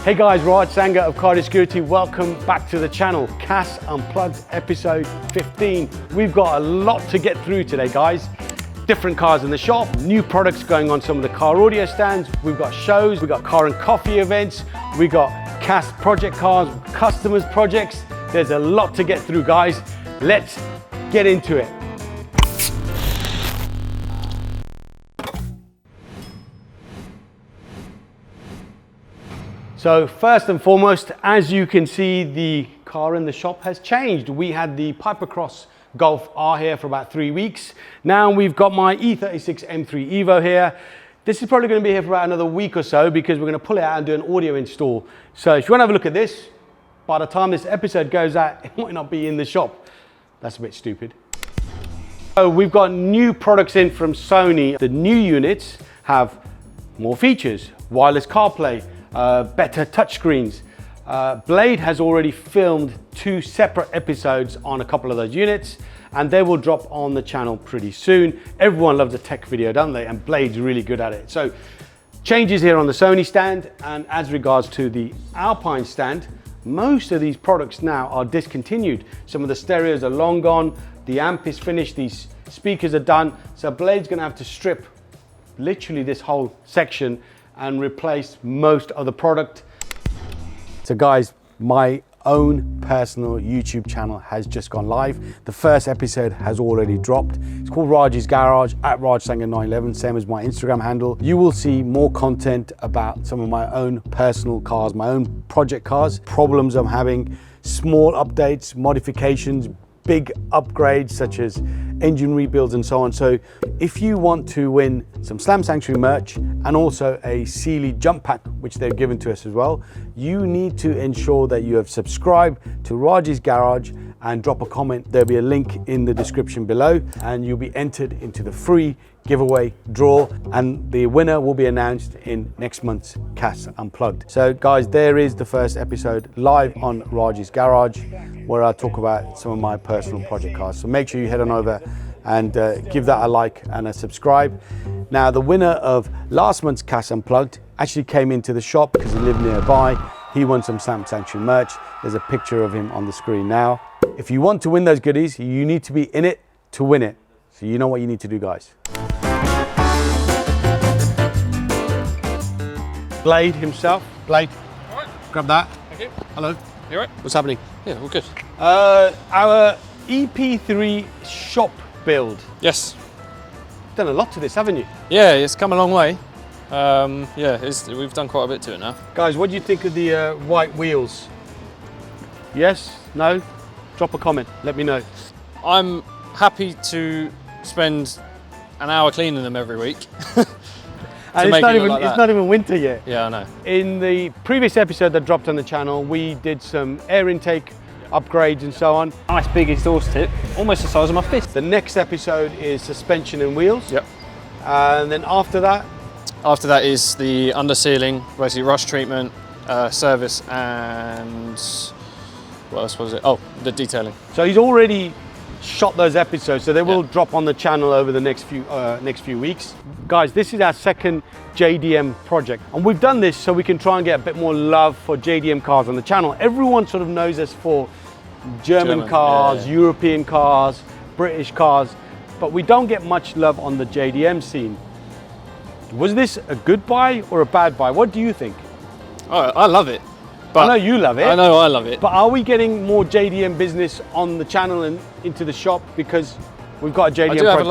Hey guys, Raj Sanger of Car Security. Welcome back to the channel. CAS Unplugged episode 15. We've got a lot to get through today, guys. Different cars in the shop, new products going on some of the car audio stands. We've got shows, we've got car and coffee events. We've got CAS project cars, customers projects. There's a lot to get through, guys. Let's get into it. So first and foremost, as you can see, the car in the shop has changed. We had the Pipercross Golf R here for about 3 weeks. Now we've got my E36 M3 Evo here. This is probably going to be here for about another week or so because we're going to pull it out and do an audio install. So if you want to have a look at this, by the time this episode goes out, it might not be in the shop. That's a bit stupid. So we've got new products in from Sony. The new units have more features, wireless CarPlay, better touchscreens. Blade has already filmed 2 separate episodes on a couple of those units, and they will drop on the channel pretty soon. Everyone loves a tech video, don't they? And Blade's really good at it. So changes here on the Sony stand, and as regards to the Alpine stand, most of these products now are discontinued. Some of the stereos are long gone, the amp is finished, these speakers are done. So Blade's gonna have to strip literally this whole section and replace most of the product. So guys, my own personal YouTube channel has just gone live. The first episode has already dropped. It's called Raj's Garage, at Raj Sanger 911, same as my Instagram handle. You will see more content about some of my own personal cars, my own project cars, problems I'm having, small updates, modifications, big upgrades such as engine rebuilds and so on. So if you want to win some Slam Sanctuary merch and also a Sealy jump pack, which they've given to us as well, you need to ensure that you have subscribed to Raj's Garage and drop a comment. There'll be a link in the description below and you'll be entered into the free giveaway draw, and the winner will be announced in next month's CAS Unplugged. So guys, there is the first episode live on Raj's Garage where I talk about some of my personal project cars. So make sure you head on over and give that a like and a subscribe. Now the winner of last month's CAS Unplugged actually came into the shop because he lived nearby. He won some Slam Sanctuary merch. There's a picture of him on the screen now. If you want to win those goodies, you need to be in it to win it. So you know what you need to do, guys. Blade himself. Blade, all right. Grab that. Thank you. Hello. You all right? What's happening? Yeah, all good. Our EP3 shop build. Yes. Done a lot to this, haven't you? Yeah, it's come a long way. Yeah, we've done quite a bit to it now. Guys, what do you think of the white wheels? Yes? No? Drop a comment. Let me know. I'm happy to spend an hour cleaning them every week. And it's not even winter yet. Yeah, I know. In the previous episode that dropped on the channel, we did some air intake upgrades and so on. Nice big exhaust tip, almost the size of my fist. The next episode is suspension and wheels. Yep. And then after that? After that is the undersealing, basically rust treatment, service, and what else was it? Oh, the detailing. So he's already shot those episodes, so they will drop on the channel over the next few weeks. Guys, this is our second JDM project, and we've done this so we can try and get a bit more love for JDM cars on the channel. Everyone sort of knows us for German cars, European cars, British cars, but we don't get much love on the JDM scene. Was this a good buy or a bad buy? What do you think? Oh, I love it. But I know you love it. I know I love it. But are we getting more JDM business on the channel and into the shop because we've got a JDM? I do have a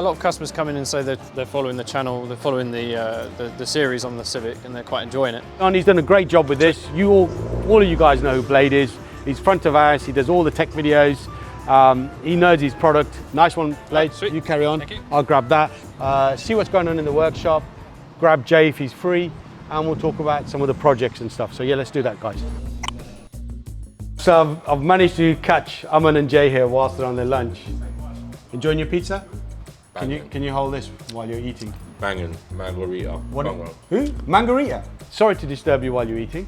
lot of customers come in and say that they're following the channel, they're following the series on the Civic, and they're quite enjoying it. And he's done a great job with this. All of you guys know who Blade is. He's front of house. He does all the tech videos. He knows his product. Nice one, Blade. Sweet. You carry on. Thank you. I'll grab that. See what's going on in the workshop. Grab Jay if he's free, and we'll talk about some of the projects and stuff. So yeah, let's do that, guys. So I've managed to catch Aman and Jay here whilst they're on their lunch. Enjoying your pizza? Can you hold this while you're eating? Banging margarita. What? Who? Margarita. Sorry to disturb you while you're eating,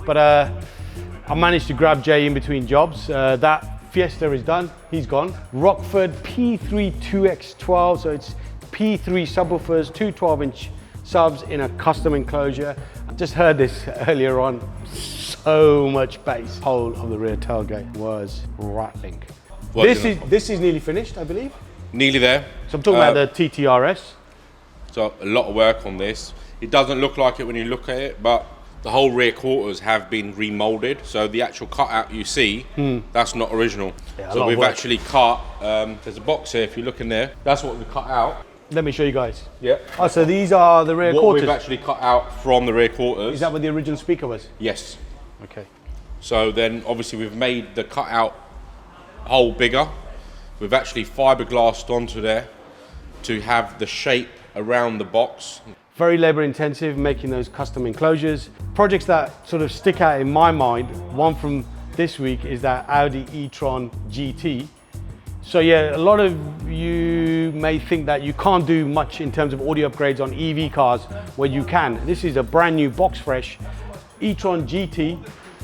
but I managed to grab Jay in between jobs. That Fiesta is done. He's gone. Rockford P3 2X12. So it's P3 subwoofers, two 12-inch subs in a custom enclosure. Just heard this earlier on. So much bass. Whole of the rear tailgate was rattling. This is nearly finished, I believe. Nearly there. So I'm talking about the TTRS. So a lot of work on this. It doesn't look like it when you look at it, but the whole rear quarters have been remolded. So the actual cutout you see, that's not original. Yeah, so we've actually cut, there's a box here, if you look in there, that's what we cut out. Let me show you guys. Yeah. Oh, so these are the rear what quarters. we've actually cut out from the rear quarters. Is that what the original speaker was? Yes. Okay. So then obviously we've made the cutout hole bigger. We've actually fiberglassed onto there to have the shape around the box. Very labor intensive, making those custom enclosures. Projects that sort of stick out in my mind, one from this week is that Audi e-tron GT. So yeah, a lot of you may think that you can't do much in terms of audio upgrades on EV cars, where you can. This is a brand new box fresh e-tron GT,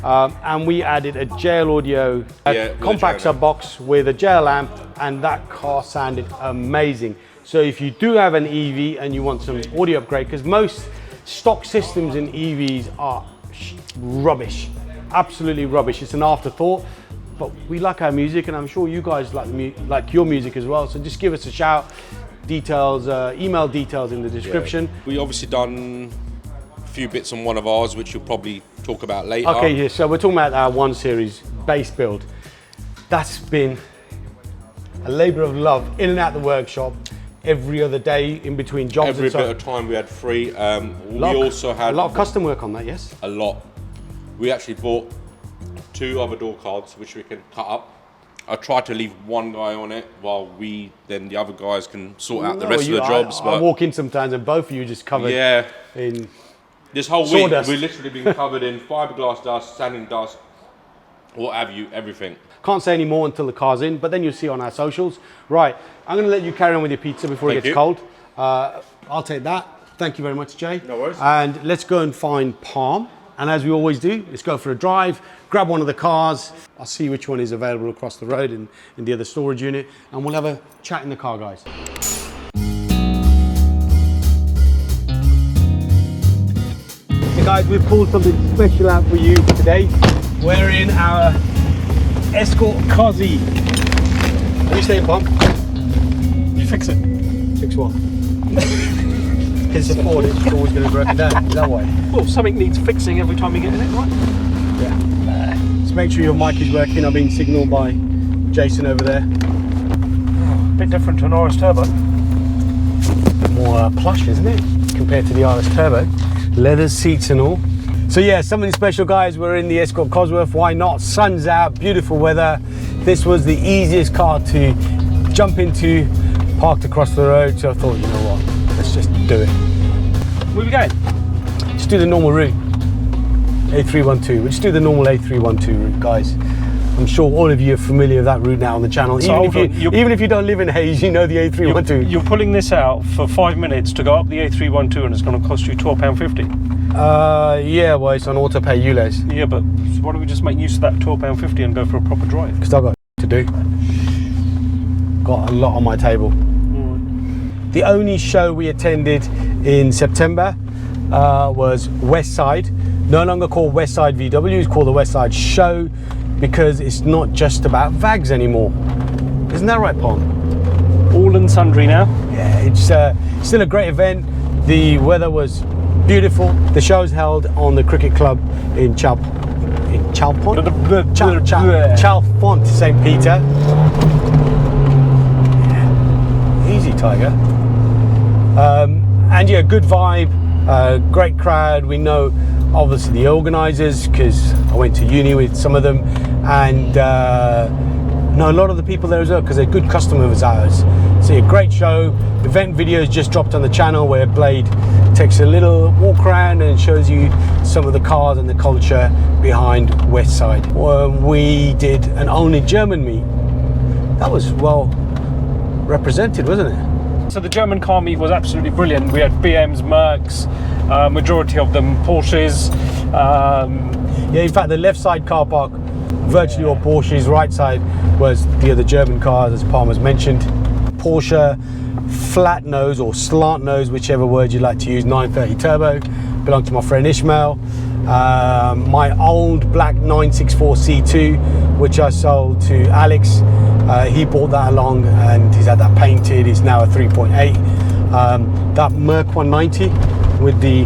and we added a JL audio compact sub box with a JL amp, and that car sounded amazing. So if you do have an EV and you want some audio upgrade, because most stock systems in EVs are rubbish, absolutely rubbish. It's an afterthought, but we like our music, and I'm sure you guys like your music as well. So just give us a shout. Details, email details in the description. Yeah. We obviously done a few bits on one of ours, which you'll probably talk about later. Okay, yeah, so we're talking about our 1 Series base build. That's been a labor of love, in and out the workshop, every other day in between jobs. Every bit of time we had free. We also had a lot of custom work on that, yes? A lot. We actually bought 2 other door cards, which we can cut up. I tried to leave one guy on it while then the other guys can sort out the rest of the jobs. I walk in sometimes and both of you just covered in this whole sawdust. week, we've literally been covered in fiberglass dust, sanding dust, what have you, everything. Can't say any more until the car's in, but then you'll see on our socials. Right, I'm going to let you carry on with your pizza before it gets cold. I'll take that. Thank you very much, Jay. No worries. And let's go and find Parm. And as we always do, let's go for a drive, grab one of the cars. I'll see which one is available across the road in the other storage unit, and we'll have a chat in the car, guys. Hey guys, we've pulled something special out for you today. We're in our Escort Cossie. What are you saying, Parm? Fix it. Fix what? It's a Ford, it's always going to break it down. Is that why? Well, something needs fixing every time you get in it, right? Yeah. Just make sure your mic is working. I've been signalled by Jason over there. Bit different to an RS Turbo. More plush, isn't it? Compared to the RS Turbo. Leather seats and all. So yeah, something special, guys. We're in the Escort Cosworth. Why not? Sun's out, beautiful weather. This was the easiest car to jump into, parked across the road. So I thought, you know what? Let's just do it. Where are we going? Just do the normal route. A312. We'll just do the normal A312 route, guys. I'm sure all of you are familiar with that route now on the channel. So even if you don't live in Hayes, you know the A312. You're pulling this out for 5 minutes to go up the A312, and it's going to cost you £12.50. Yeah, well, it's on auto pay ULEZ. Yeah, but why don't we just make use of that £12.50 and go for a proper drive? Because I've got to do. Got a lot on my table. The only show we attended in September was Westside. No longer called Westside VW, it's called the Westside Show, because it's not just about VAGs anymore. Isn't that right, Parm? All and sundry now. Yeah, it's still a great event. The weather was beautiful. The show's held on the cricket club in Chalfont St Peter. Yeah. Easy, Tiger. And yeah, good vibe, great crowd. We know obviously the organisers because I went to uni with some of them, and know a lot of the people there as well because they're good customers of ours. So a great show. Event videos just dropped on the channel where Blade takes a little walk around and shows you some of the cars and the culture behind Westside. We did an only German meet. That was well represented, wasn't it? So the German car meet was absolutely brilliant. We had BMs, Mercs, majority of them Porsches. Yeah, in fact, the left side car park, virtually all Porsches. Right side was the other German cars, as Palmer's mentioned. Porsche flat nose or slant nose, whichever word you like to use, 930 turbo. belonged to my friend Ishmael. My old black 964 C2, which I sold to Alex. He bought that along and he's had that painted. It's now a 3.8. That Merc 190 with the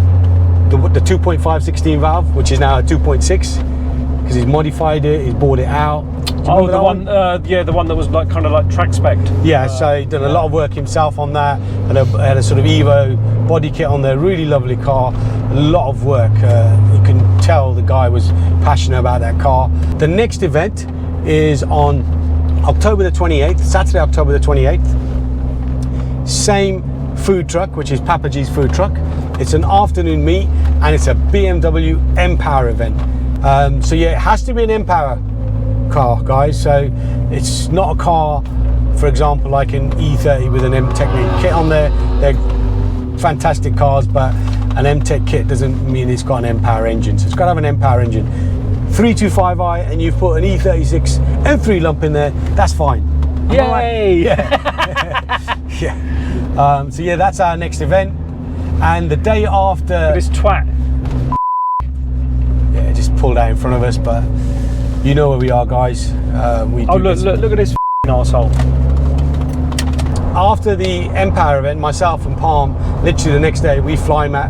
2.5 16 valve, which is now a 2.6, because he's modified it, he's bought it out. Oh, the one, yeah, the one that was like kind of like track spec. Yeah, so he done a lot of work himself on that, and had a sort of Evo body kit on there. Really lovely car, a lot of work. You can tell the guy was passionate about that car. The next event is on October the 28th, Saturday, October the 28th. Same food truck, which is Papa G's food truck. It's an afternoon meet, and it's a BMW M Power event. So yeah, it has to be an M Power car, guys. So it's not a car, for example, like an E30 with an M-Tech kit on there. They're fantastic cars, but an M-Tech kit doesn't mean it's got an M Power engine. So it's got to have an M Power engine. 325i, and you've put an E36 M3 lump in there. That's fine. Yay! Yeah. Yeah. So yeah, that's our next event. And the day after, This twat. yeah, just pulled out in front of us, but you know where we are, guys. We Oh, do look, this. look at this arsehole. After the M Power event, myself and Palm, literally the next day, we fly out.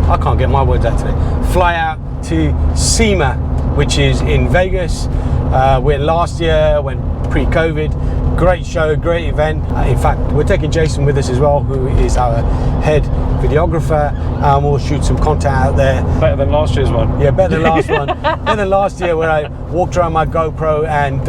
I can't get my words out today. Fly out to SEMA, which is in Vegas. Went last year, went pre-COVID. Great show, great event. In fact, we're taking Jason with us as well, who is our head videographer. We'll shoot some content out there. Better than last year's one. Yeah, better than last one. Better than last year, where I walked around my GoPro and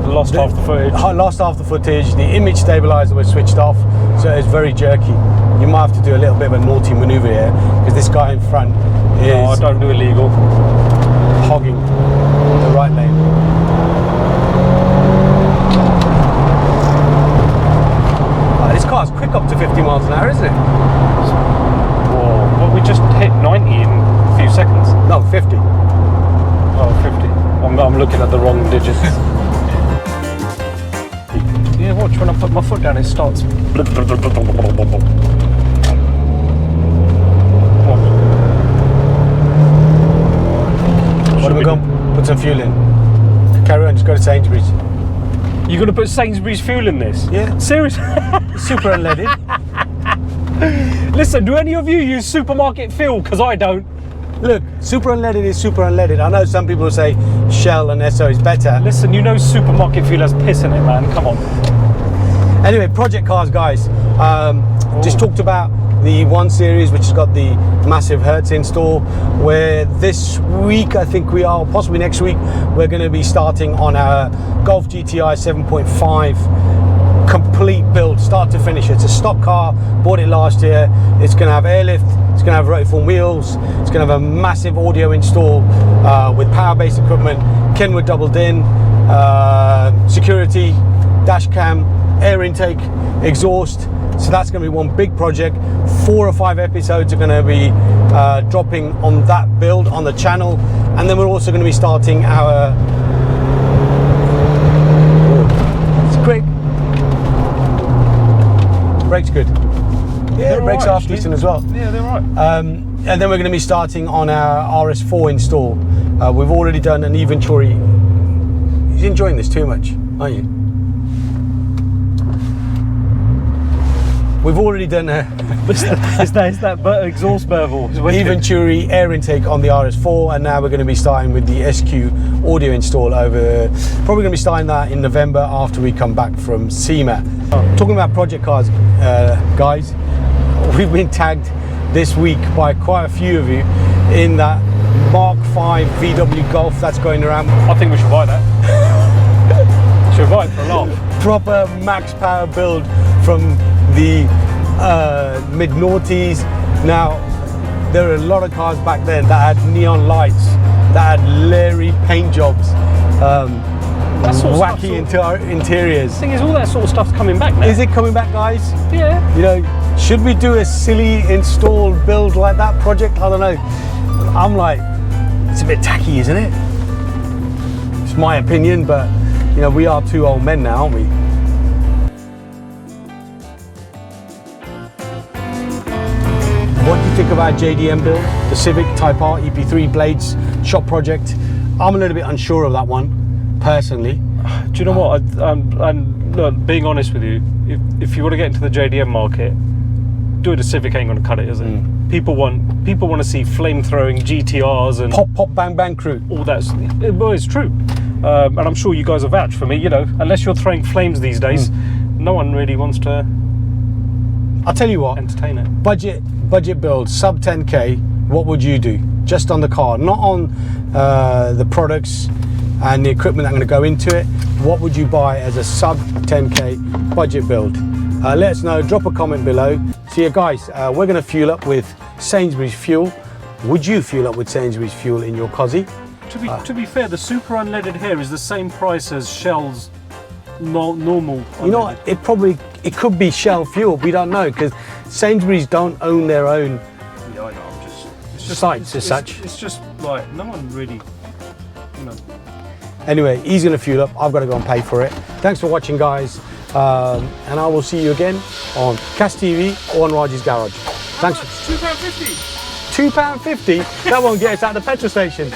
Lost half the footage. I lost half the footage. The image stabilizer was switched off, so it's very jerky. You might have to do a little bit of a naughty maneuver here, because this guy in front is No, I don't do illegal. hogging the right lane. This car's quick up to 50 miles an hour, isn't it? Whoa. Well, we just hit 90 in a few seconds. No, 50. Oh, 50. I'm looking at the wrong digits. Yeah, watch, when I put my foot down, it starts. What are we going to put some fuel in? Carry on, just go to Sainsbury's. You're going to put Sainsbury's fuel in this? Yeah. Seriously? Super unleaded. Listen, do any of you use supermarket fuel? Because I don't. Look, super unleaded is super unleaded. I know some people say Shell and Esso is better. Listen, you know supermarket fuel has piss in it, man. Come on. Anyway, project cars, guys. Just talked about the 1 Series, which has got the massive Hertz install, where this week, I think we are, possibly next week, we're going to be starting on our Golf GTI 7.5 complete build, start to finish. It's a stock car, bought it last year. It's going to have airlift, it's going to have rotiform wheels, it's going to have a massive audio install with power-based equipment, Kenwood doubled in, security, dash cam, air intake, exhaust. So that's going to be one big project. 4 or 5 episodes are going to be dropping on that build on the channel, and then we're also going to be starting our. It's quick. Brakes good. Yeah, They're brakes right, are actually. decent as well. Yeah, they're right. And then we're going to be starting on our RS4 install. We've already done an Venturi. He's enjoying this too much, aren't you? We've already done a Is that exhaust burble? Venturi air intake on the RS4, and now we're going to be starting with the SQ audio install over. Probably going to be starting that in November after we come back from SEMA. Talking about project cars, guys, we've been tagged this week by quite a few of you in that Mark 5 VW Golf that's going around. I think we should buy that. Should buy it for a laugh. Proper max power build from the mid-noughties. Now, there are a lot of cars back then that had neon lights, that had leery paint jobs, sort of wacky interiors. The thing is, all that sort of stuff's coming back now. Is it coming back, guys? Yeah. You know, should we do a silly install build like that project? I don't know. I'm like, it's a bit tacky, isn't it? It's my opinion, but you know, we are 2 old men now, aren't we? What do you think of our JDM build, the Civic Type-R EP3 blades shop project. I'm a little bit unsure of that one, personally. Do you know what? I'm look, being honest with you, if you want to get into the JDM market, doing a Civic ain't going to cut it, is it? People want to see flame-throwing GTRs and Pop, pop, bang, bang crew. all that. Well, it's true, and I'm sure you guys are vouch for me. You know, unless you're throwing flames these days, no one really wants to I'll tell you what, entertain it. budget build, sub 10K, what would you do? Just on the car, not on the products and the equipment that I'm going to go into it. What would you buy as a sub 10K budget build? Let us know, drop a comment below. So yeah guys, we're going to fuel up with Sainsbury's fuel. Would you fuel up with Sainsbury's fuel in your Cossie? To be fair, the super unleaded here is the same price as Shell's normal unleaded. You know what, it could be Shell fuel, we don't know, because Sainsbury's don't own their own Yeah, I know. It's just sites as such. It's just like no one really, you know. Anyway, he's going to fuel up, I've got to go and pay for it. Thanks for watching guys, and I will see you again on CAS TV or on Raj's Garage. Thanks. £2.50. £2.50? That won't get us out of the petrol station.